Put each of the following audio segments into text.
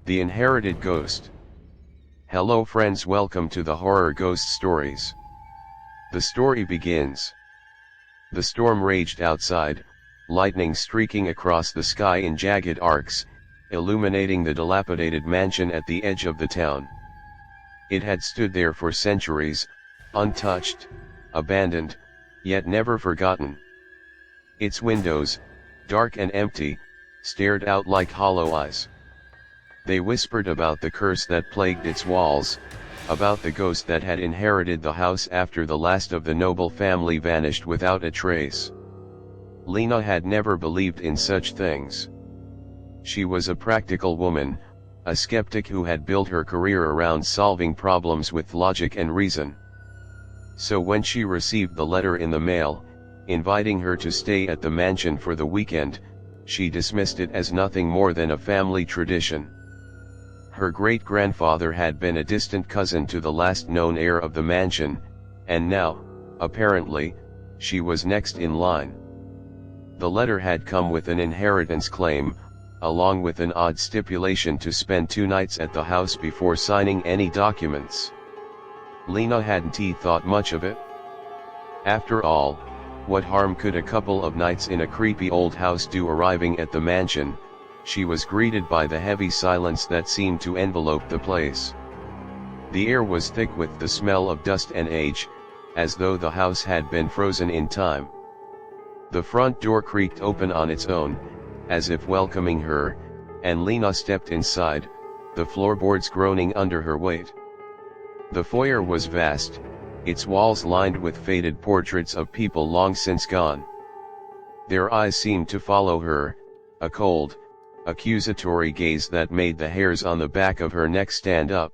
The Inherited Ghost. Hello friends, welcome to the Horror Ghost Stories. The story begins. The storm raged outside, lightning streaking across the sky in jagged arcs, illuminating the dilapidated mansion at the edge of the town. It had stood there for centuries, untouched, abandoned, yet never forgotten. Its windows, dark and empty, stared out like hollow eyes. They whispered about the curse that plagued its walls, about the ghost that had inherited the house after the last of the noble family vanished without a trace. Lena had never believed in such things. She was a practical woman, a skeptic who had built her career around solving problems with logic and reason. So when she received the letter in the mail, inviting her to stay at the mansion for the weekend, she dismissed it as nothing more than a family tradition. Her great-grandfather had been a distant cousin to the last known heir of the mansion, and now, apparently, she was next in line. The letter had come with an inheritance claim, along with an odd stipulation to spend 2 nights at the house before signing any documents. Lena hadn't thought much of it. After all, what harm could a couple of nights in a creepy old house do? Arriving at the mansion, she was greeted by the heavy silence that seemed to envelope the place. The air was thick with the smell of dust and age, as though the house had been frozen in time. The front door creaked open on its own, as if welcoming her, and Lena stepped inside, the floorboards groaning under her weight. The foyer was vast, its walls lined with faded portraits of people long since gone. Their eyes seemed to follow her, a cold, accusatory gaze that made the hairs on the back of her neck stand up.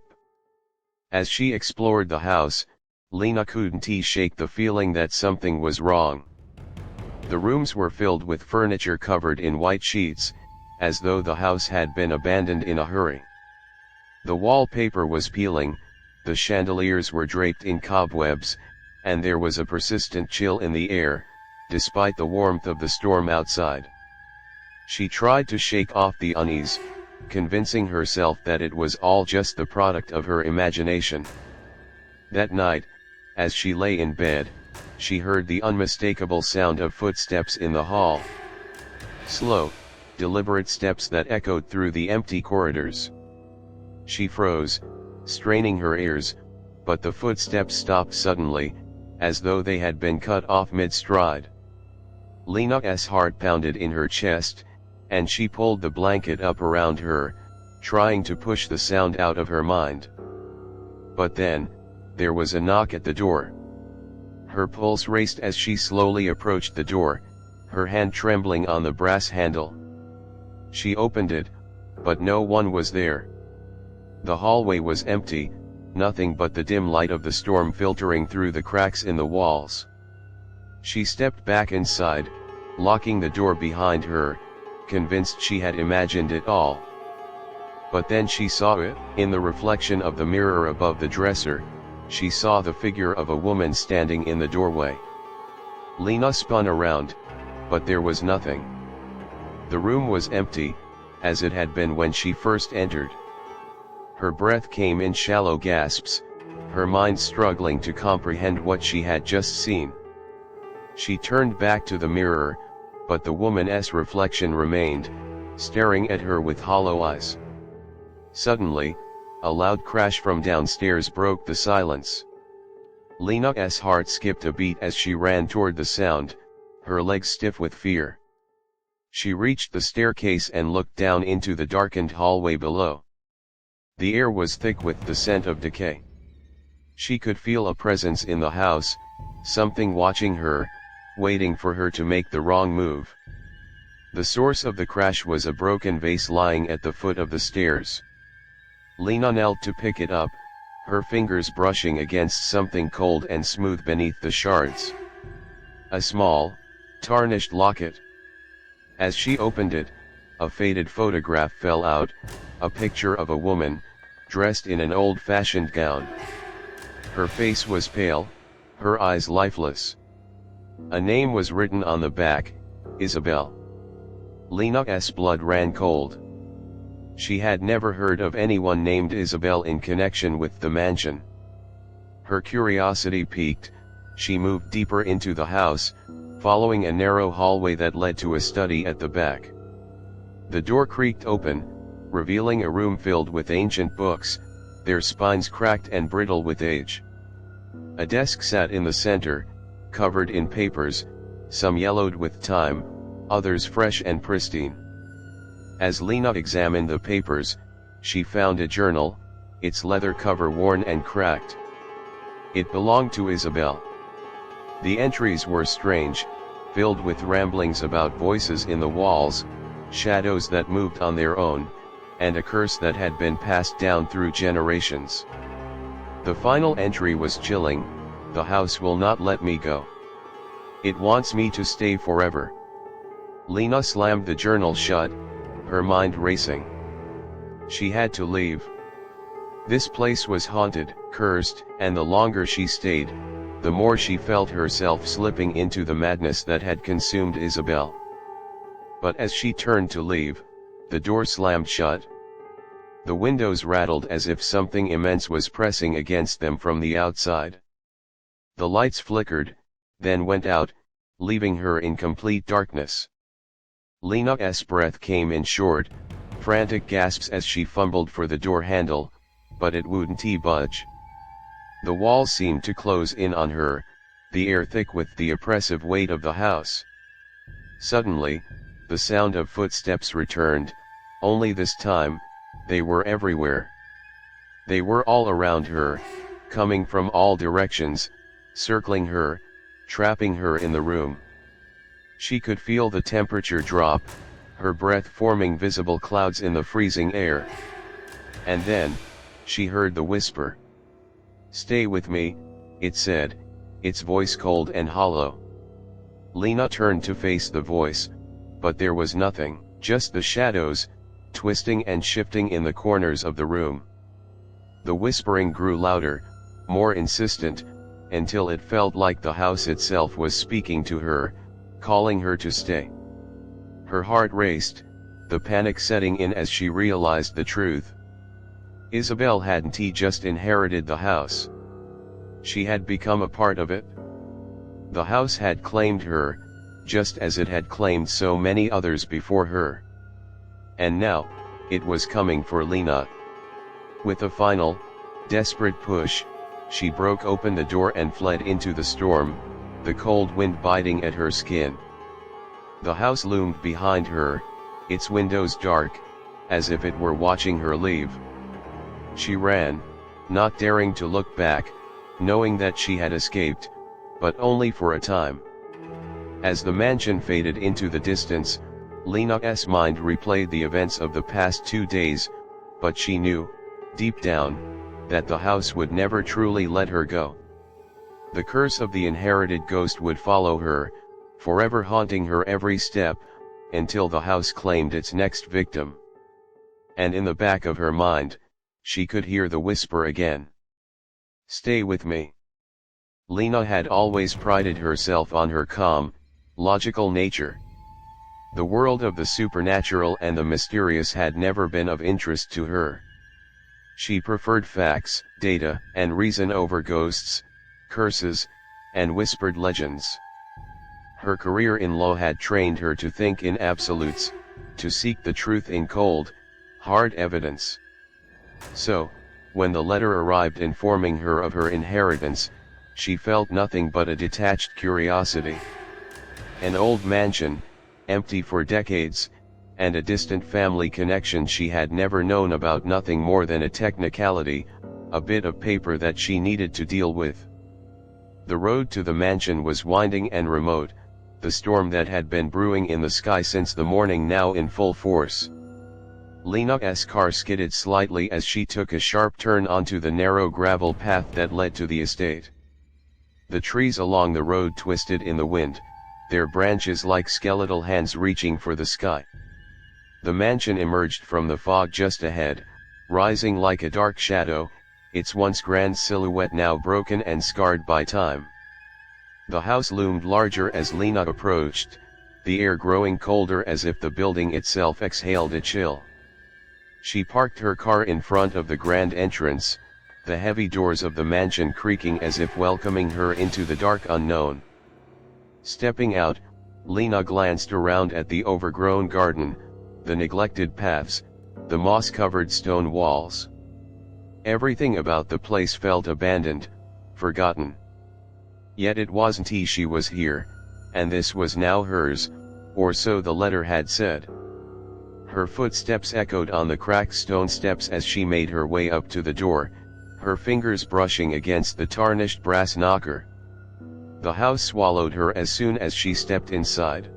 As she explored the house, Lena couldn't shake the feeling that something was wrong. The rooms were filled with furniture covered in white sheets, as though the house had been abandoned in a hurry. The wallpaper was peeling, the chandeliers were draped in cobwebs, and there was a persistent chill in the air, despite the warmth of the storm outside. She tried to shake off the unease, convincing herself that it was all just the product of her imagination. That night, as she lay in bed, she heard the unmistakable sound of footsteps in the hall. Slow, deliberate steps that echoed through the empty corridors. She froze, straining her ears, but the footsteps stopped suddenly, as though they had been cut off mid-stride. Lena's heart pounded in her chest, and she pulled the blanket up around her, trying to push the sound out of her mind. But then, there was a knock at the door. Her pulse raced as she slowly approached the door, her hand trembling on the brass handle. She opened it, but no one was there. The hallway was empty, nothing but the dim light of the storm filtering through the cracks in the walls. She stepped back inside, locking the door behind her, convinced she had imagined it all. But then she saw it. In the reflection of the mirror above the dresser, she saw the figure of a woman standing in the doorway. Lena spun around, but there was nothing. The room was empty, as it had been when she first entered. Her breath came in shallow gasps, her mind struggling to comprehend what she had just seen. She turned back to the mirror, but the woman's reflection remained, staring at her with hollow eyes. Suddenly, a loud crash from downstairs broke the silence. Lena's heart skipped a beat as she ran toward the sound, her legs stiff with fear. She reached the staircase and looked down into the darkened hallway below. The air was thick with the scent of decay. She could feel a presence in the house, something watching her, waiting for her to make the wrong move. The source of the crash was a broken vase lying at the foot of the stairs. Lena knelt to pick it up, her fingers brushing against something cold and smooth beneath the shards. A small, tarnished locket. As she opened it, a faded photograph fell out, a picture of a woman, dressed in an old-fashioned gown. Her face was pale, her eyes lifeless. A name was written on the back, Isabel. Lena's blood ran cold. She had never heard of anyone named Isabel in connection with the mansion. Her curiosity piqued, she moved deeper into the house, following a narrow hallway that led to a study at the back. The door creaked open, revealing a room filled with ancient books, their spines cracked and brittle with age. A desk sat in the center, covered in papers, some yellowed with time, others fresh and pristine. As Lena examined the papers, she found a journal, its leather cover worn and cracked. It belonged to Isabel. The entries were strange, filled with ramblings about voices in the walls, shadows that moved on their own, and a curse that had been passed down through generations. The final entry was chilling: "The house will not let me go. It wants me to stay forever." Lena slammed the journal shut, her mind racing. She had to leave. This place was haunted, cursed, and the longer she stayed, the more she felt herself slipping into the madness that had consumed Isabel. But as she turned to leave, the door slammed shut. The windows rattled as if something immense was pressing against them from the outside. The lights flickered, then went out, leaving her in complete darkness. Lena's breath came in short, frantic gasps as she fumbled for the door handle, but it wouldn't budge. The walls seemed to close in on her, the air thick with the oppressive weight of the house. Suddenly, the sound of footsteps returned, only this time, they were everywhere. They were all around her, coming from all directions, circling her, trapping her in the room. She could feel the temperature drop, her breath forming visible clouds in the freezing air. And then, she heard the whisper. "Stay with me," it said, its voice cold and hollow. Lena turned to face the voice, but there was nothing, just the shadows, twisting and shifting in the corners of the room. The whispering grew louder, more insistent, until it felt like the house itself was speaking to her, calling her to stay. Her heart raced, the panic setting in as she realized the truth. Isabel hadn't just inherited the house. She had become a part of it. The house had claimed her, just as it had claimed so many others before her. And now, it was coming for Lena. With a final, desperate push, she broke open the door and fled into the storm, the cold wind biting at her skin. The house loomed behind her, its windows dark, as if it were watching her leave. She ran, not daring to look back, knowing that she had escaped, but only for a time. As the mansion faded into the distance, Lena's mind replayed the events of the past 2 days, but she knew, deep down, that the house would never truly let her go. The curse of the inherited ghost would follow her, forever haunting her every step, until the house claimed its next victim. And in the back of her mind, she could hear the whisper again. "Stay with me." Lena had always prided herself on her calm, logical nature. The world of the supernatural and the mysterious had never been of interest to her. She preferred facts, data, and reason over ghosts, curses, and whispered legends. Her career in law had trained her to think in absolutes, to seek the truth in cold, hard evidence. So, when the letter arrived informing her of her inheritance, she felt nothing but a detached curiosity. An old mansion, empty for decades, and a distant family connection she had never known about, nothing more than a technicality, a bit of paper that she needed to deal with. The road to the mansion was winding and remote, the storm that had been brewing in the sky since the morning now in full force. Lena's car skidded slightly as she took a sharp turn onto the narrow gravel path that led to the estate. The trees along the road twisted in the wind, their branches like skeletal hands reaching for the sky. The mansion emerged from the fog just ahead, rising like a dark shadow, its once grand silhouette now broken and scarred by time. The house loomed larger as Lena approached, the air growing colder as if the building itself exhaled a chill. She parked her car in front of the grand entrance, the heavy doors of the mansion creaking as if welcoming her into the dark unknown. Stepping out, Lena glanced around at the overgrown garden, the neglected paths, the moss-covered stone walls. Everything about the place felt abandoned, forgotten. Yet it wasn't she was here, and this was now hers, or so the letter had said. Her footsteps echoed on the cracked stone steps as she made her way up to the door, her fingers brushing against the tarnished brass knocker. The house swallowed her as soon as she stepped inside.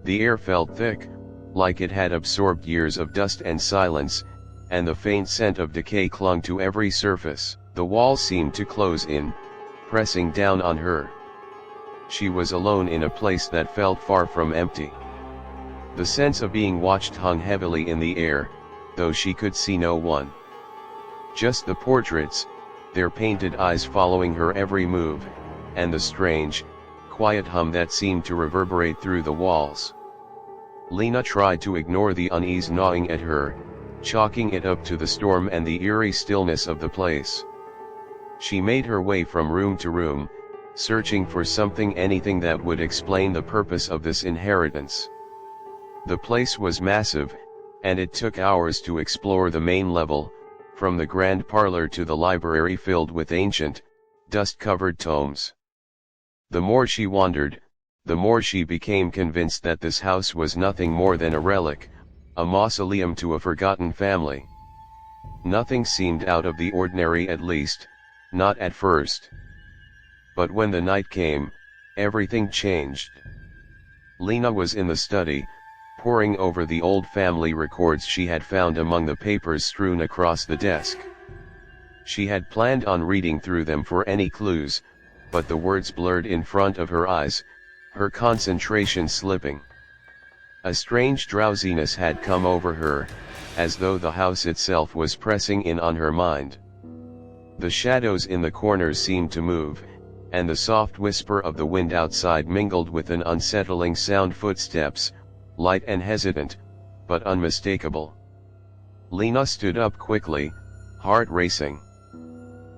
The air felt thick, like it had absorbed years of dust and silence, and the faint scent of decay clung to every surface. The walls seemed to close in, pressing down on her. She was alone in a place that felt far from empty. The sense of being watched hung heavily in the air, though she could see no one. Just the portraits, their painted eyes following her every move, and the strange, quiet hum that seemed to reverberate through the walls. Lena tried to ignore the unease gnawing at her, chalking it up to the storm and the eerie stillness of the place. She made her way from room to room, searching for anything that would explain the purpose of this inheritance. The place was massive, and it took hours to explore the main level, from the grand parlor to the library filled with ancient, dust-covered tomes. The more she wandered, the more she became convinced that this house was nothing more than a relic, a mausoleum to a forgotten family. Nothing seemed out of the ordinary, at least, not at first. But when the night came, everything changed. Lena was in the study, poring over the old family records she had found among the papers strewn across the desk. She had planned on reading through them for any clues, but the words blurred in front of her eyes, her concentration slipping. A strange drowsiness had come over her, as though the house itself was pressing in on her mind. The shadows in the corners seemed to move, and the soft whisper of the wind outside mingled with an unsettling sound, footsteps, light and hesitant, but unmistakable. Lena stood up quickly, heart racing.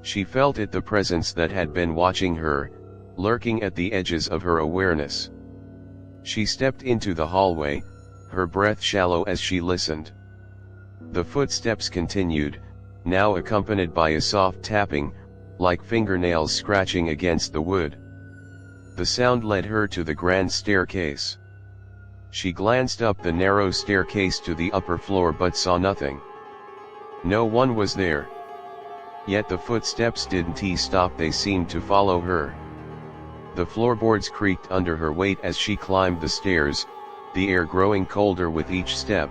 She felt it, the presence that had been watching her, lurking at the edges of her awareness. She stepped into the hallway, her breath shallow as she listened. The footsteps continued, now accompanied by a soft tapping, like fingernails scratching against the wood. The sound led her to the grand staircase. She glanced up the narrow staircase to the upper floor but saw nothing. No one was there. Yet the footsteps didn't stop, they seemed to follow her. The floorboards creaked under her weight as she climbed the stairs, the air growing colder with each step.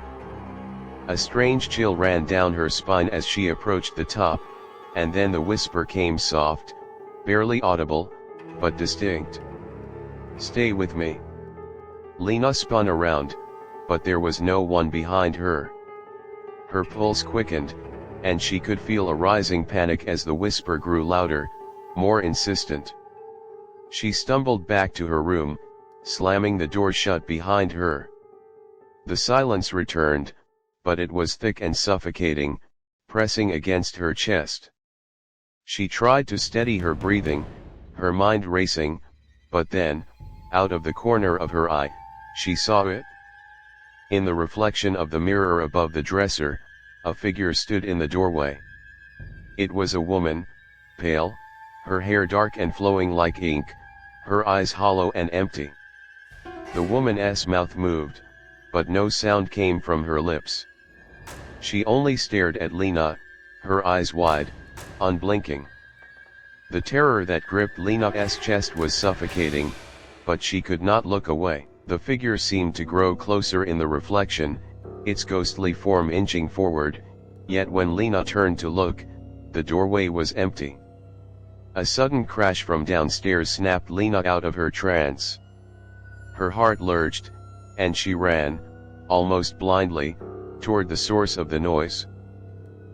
A strange chill ran down her spine as she approached the top, and then the whisper came, soft, barely audible, but distinct. "Stay with me." Lena spun around, but there was no one behind her. Her pulse quickened, and she could feel a rising panic as the whisper grew louder, more insistent. She stumbled back to her room, slamming the door shut behind her. The silence returned, but it was thick and suffocating, pressing against her chest. She tried to steady her breathing, her mind racing, but then, out of the corner of her eye, she saw it. In the reflection of the mirror above the dresser, a figure stood in the doorway. It was a woman, pale, her hair dark and flowing like ink, her eyes hollow and empty. The woman's mouth moved, but no sound came from her lips. She only stared at Lena, her eyes wide, unblinking. The terror that gripped Lena's chest was suffocating, but she could not look away. The figure seemed to grow closer in the reflection, its ghostly form inching forward, yet when Lena turned to look, the doorway was empty. A sudden crash from downstairs snapped Lena out of her trance. Her heart lurched, and she ran, almost blindly, toward the source of the noise.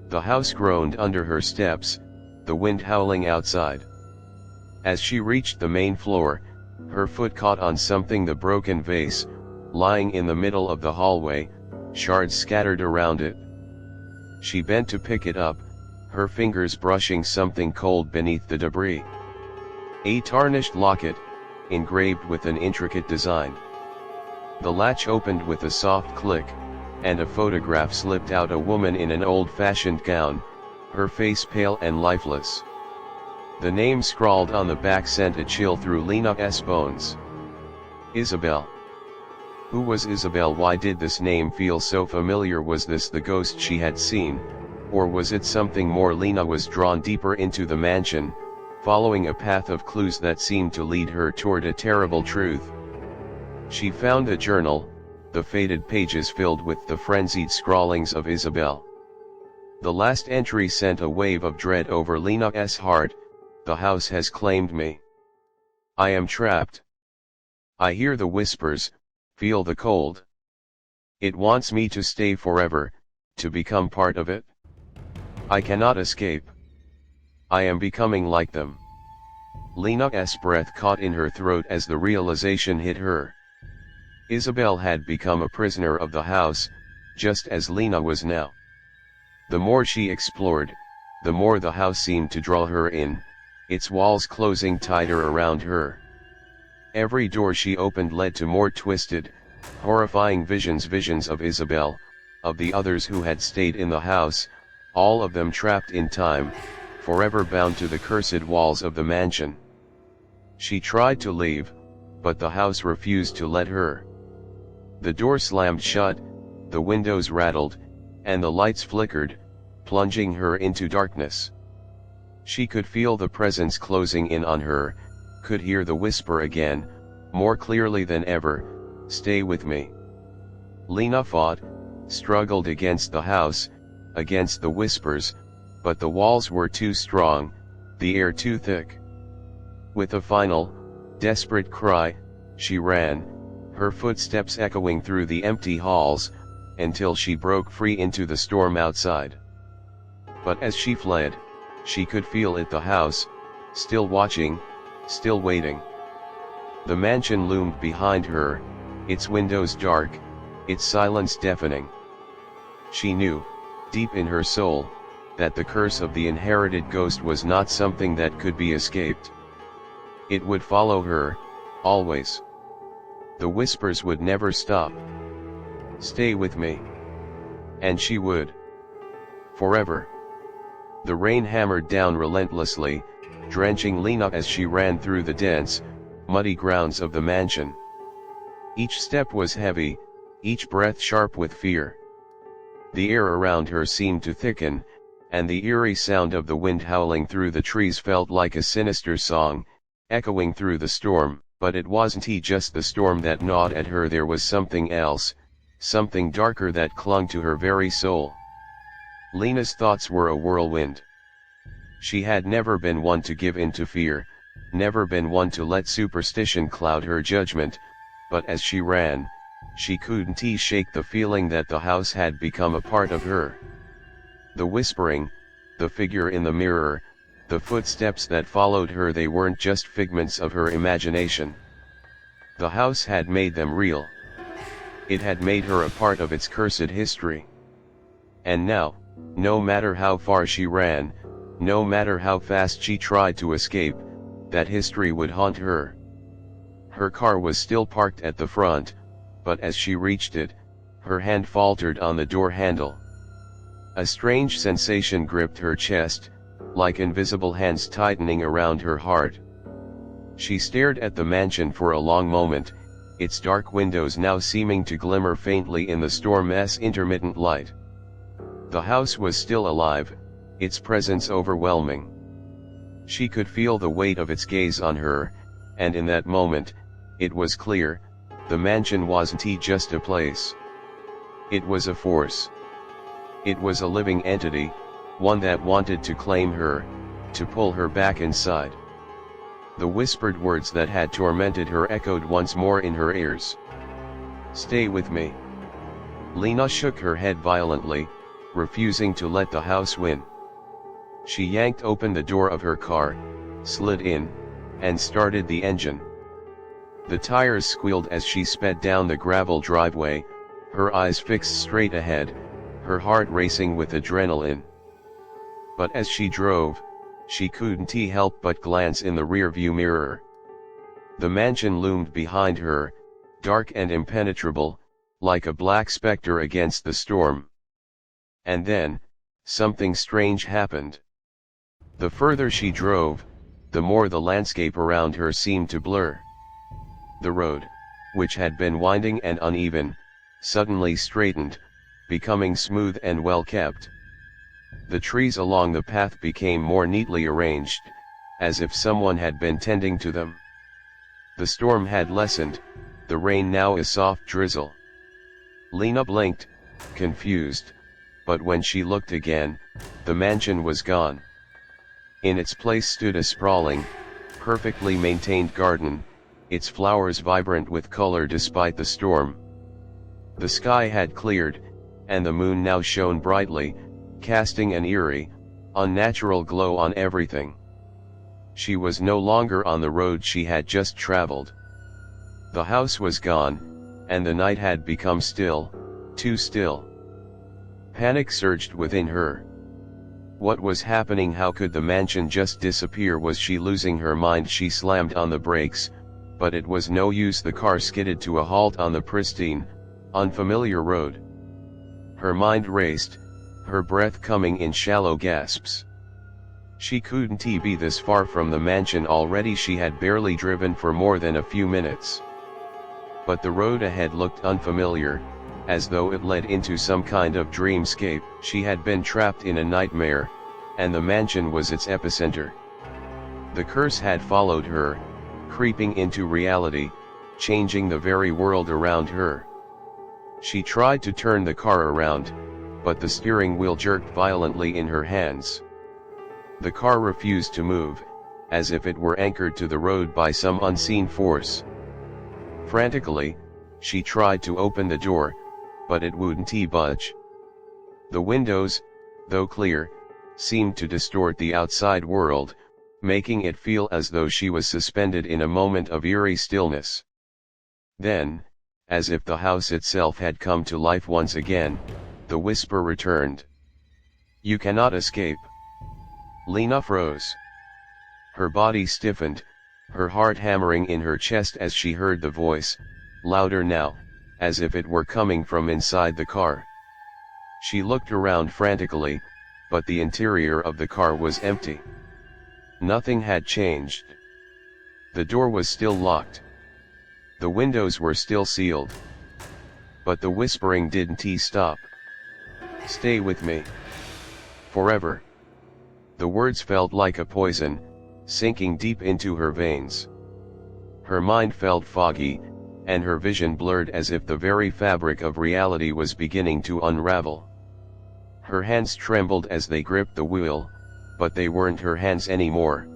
The house groaned under her steps, the wind howling outside. As she reached the main floor, her foot caught on something, the broken vase, lying in the middle of the hallway, shards scattered around it. She bent to pick it up, her fingers brushing something cold beneath the debris. A tarnished locket, engraved with an intricate design. The latch opened with a soft click, and a photograph slipped out, a woman in an old-fashioned gown, her face pale and lifeless. The name scrawled on the back sent a chill through Lena's bones. Isabel. Who was Isabel? Why did this name feel so familiar? Was this the ghost she had seen, or was it something more? Lena was drawn deeper into the mansion, following a path of clues that seemed to lead her toward a terrible truth. She found a journal, the faded pages filled with the frenzied scrawlings of Isabel. The last entry sent a wave of dread over Lena's heart. The house has claimed me. I am trapped. I hear the whispers, feel the cold. It wants me to stay forever, to become part of it. I cannot escape. I am becoming like them. Lena's breath caught in her throat as the realization hit her. Isabel had become a prisoner of the house, just as Lena was now. The more she explored, the more the house seemed to draw her in, its walls closing tighter around her. Every door she opened led to more twisted, horrifying visions of Isabel, of the others who had stayed in the house, all of them trapped in time, forever bound to the cursed walls of the mansion. She tried to leave, but the house refused to let her. The door slammed shut, the windows rattled, and the lights flickered, plunging her into darkness. She could feel the presence closing in on her, could hear the whisper again, more clearly than ever, "Stay with me." Lena fought, struggled against the house, against the whispers, but the walls were too strong, the air too thick. With a final, desperate cry, she ran, her footsteps echoing through the empty halls, until she broke free into the storm outside. But as she fled, she could feel it, the house, still watching, still waiting. The mansion loomed behind her, its windows dark, its silence deafening. She knew, deep in her soul, that the curse of the inherited ghost was not something that could be escaped. It would follow her, always. The whispers would never stop. Stay with me. And she would. Forever. The rain hammered down relentlessly, drenching Lena as she ran through the dense, muddy grounds of the mansion. Each step was heavy, each breath sharp with fear. The air around her seemed to thicken, and the eerie sound of the wind howling through the trees felt like a sinister song, echoing through the storm. But it wasn't just the storm that gnawed at her, there was something else, something darker that clung to her very soul. Lena's thoughts were a whirlwind. She had never been one to give in to fear, never been one to let superstition cloud her judgment, but as she ran, she couldn't shake the feeling that the house had become a part of her. The whispering, the figure in the mirror, the footsteps that followed her, they weren't just figments of her imagination. The house had made them real. It had made her a part of its cursed history. And now, no matter how far she ran, no matter how fast she tried to escape, that history would haunt her. Her car was still parked at the front, but as she reached it, her hand faltered on the door handle. A strange sensation gripped her chest, like invisible hands tightening around her heart. She stared at the mansion for a long moment, its dark windows now seeming to glimmer faintly in the storm's intermittent light. The house was still alive, its presence overwhelming. She could feel the weight of its gaze on her, and in that moment, it was clear, the mansion wasn't just a place. It was a force. It was a living entity, one that wanted to claim her, to pull her back inside. The whispered words that had tormented her echoed once more in her ears. Stay with me. Lena shook her head violently, refusing to let the house win. She yanked open the door of her car, slid in, and started the engine. The tires squealed as she sped down the gravel driveway, her eyes fixed straight ahead, her heart racing with adrenaline. But as she drove, she couldn't help but glance in the rearview mirror. The mansion loomed behind her, dark and impenetrable, like a black specter against the storm. And then, something strange happened. The further she drove, the more the landscape around her seemed to blur. The road, which had been winding and uneven, suddenly straightened, becoming smooth and well kept. The trees along the path became more neatly arranged, as if someone had been tending to them. The storm had lessened, the rain now a soft drizzle. Lena blinked, confused, but when she looked again, the mansion was gone. In its place stood a sprawling, perfectly maintained garden, its flowers vibrant with color despite the storm. The sky had cleared, and the moon now shone brightly, casting an eerie, unnatural glow on everything. She was no longer on the road she had just traveled. The house was gone, and the night had become still, too still. Panic surged within her. What was happening? How could the mansion just disappear? Was she losing her mind? She slammed on the brakes, but it was no use. The car skidded to a halt on the pristine, unfamiliar road. Her mind raced, her breath coming in shallow gasps. She couldn't be this far from the mansion already. She had barely driven for more than a few minutes. But the road ahead looked unfamiliar, as though it led into some kind of dreamscape. She had been trapped in a nightmare, and the mansion was its epicenter. The curse had followed her, creeping into reality, changing the very world around her. She tried to turn the car around, but the steering wheel jerked violently in her hands. The car refused to move, as if it were anchored to the road by some unseen force. Frantically, she tried to open the door, but it wouldn't budge. The windows, though clear, seemed to distort the outside world, making it feel as though she was suspended in a moment of eerie stillness. Then, as if the house itself had come to life once again, the whisper returned. "You cannot escape." Lena froze. Her body stiffened, her heart hammering in her chest as she heard the voice, louder now, as if it were coming from inside the car. She looked around frantically, but the interior of the car was empty. Nothing had changed. The door was still locked. The windows were still sealed. But the whispering didn't stop. "Stay with me. Forever." The words felt like a poison, sinking deep into her veins. Her mind felt foggy, and her vision blurred as if the very fabric of reality was beginning to unravel. Her hands trembled as they gripped the wheel, but they weren't her hands anymore.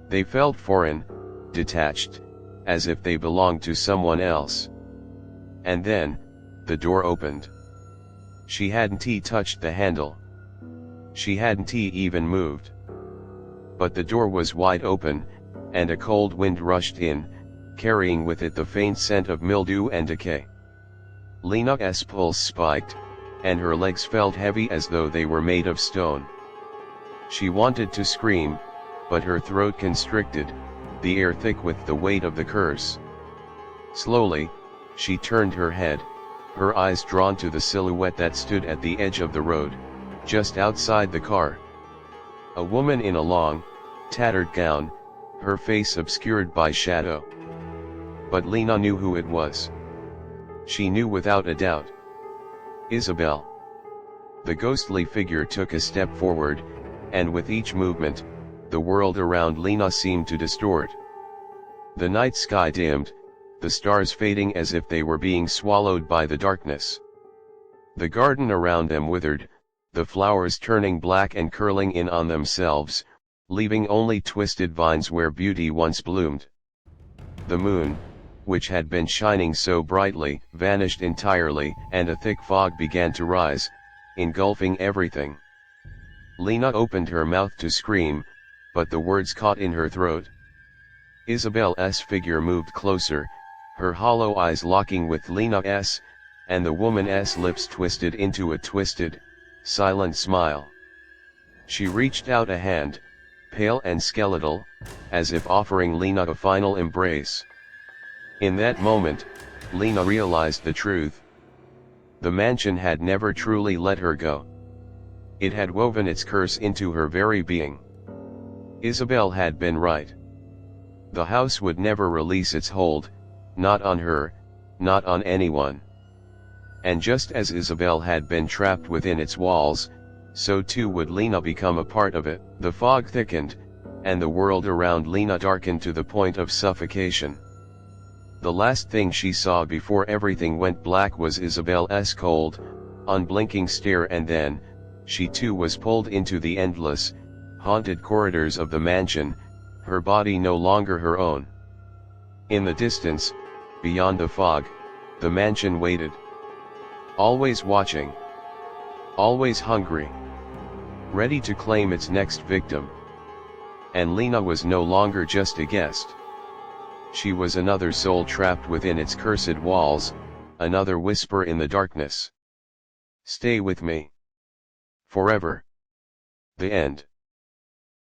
They felt foreign, detached, as if they belonged to someone else. And then, the door opened. She hadn't touched the handle. She hadn't even moved. But the door was wide open, and a cold wind rushed in, carrying with it the faint scent of mildew and decay. Lena's pulse spiked, and her legs felt heavy as though they were made of stone. She wanted to scream, but her throat constricted, the air thick with the weight of the curse. Slowly, she turned her head, her eyes drawn to the silhouette that stood at the edge of the road, just outside the car. A woman in a long, tattered gown, her face obscured by shadow. But Lena knew who it was. She knew without a doubt. Isabel. The ghostly figure took a step forward, and with each movement, the world around Lena seemed to distort. The night sky dimmed, the stars fading as if they were being swallowed by the darkness. The garden around them withered, the flowers turning black and curling in on themselves, leaving only twisted vines where beauty once bloomed. The moon, which had been shining so brightly, vanished entirely, and a thick fog began to rise, engulfing everything. Lena opened her mouth to scream, but the words caught in her throat. Isabel's figure moved closer, her hollow eyes locking with Lena's, and the woman's lips twisted into a twisted, silent smile. She reached out a hand, pale and skeletal, as if offering Lena a final embrace. In that moment, Lena realized the truth. The mansion had never truly let her go. It had woven its curse into her very being. Isabel had been right. The house would never release its hold, not on her, not on anyone. And just as Isabel had been trapped within its walls, so too would Lena become a part of it. The fog thickened, and the world around Lena darkened to the point of suffocation. The last thing she saw before everything went black was Isabel's cold, unblinking stare, and then, she too was pulled into the endless, haunted corridors of the mansion, her body no longer her own. In the distance, beyond the fog, the mansion waited. Always watching. Always hungry. Ready to claim its next victim. And Lena was no longer just a guest. She was another soul trapped within its cursed walls, another whisper in the darkness. Stay with me. Forever. The end.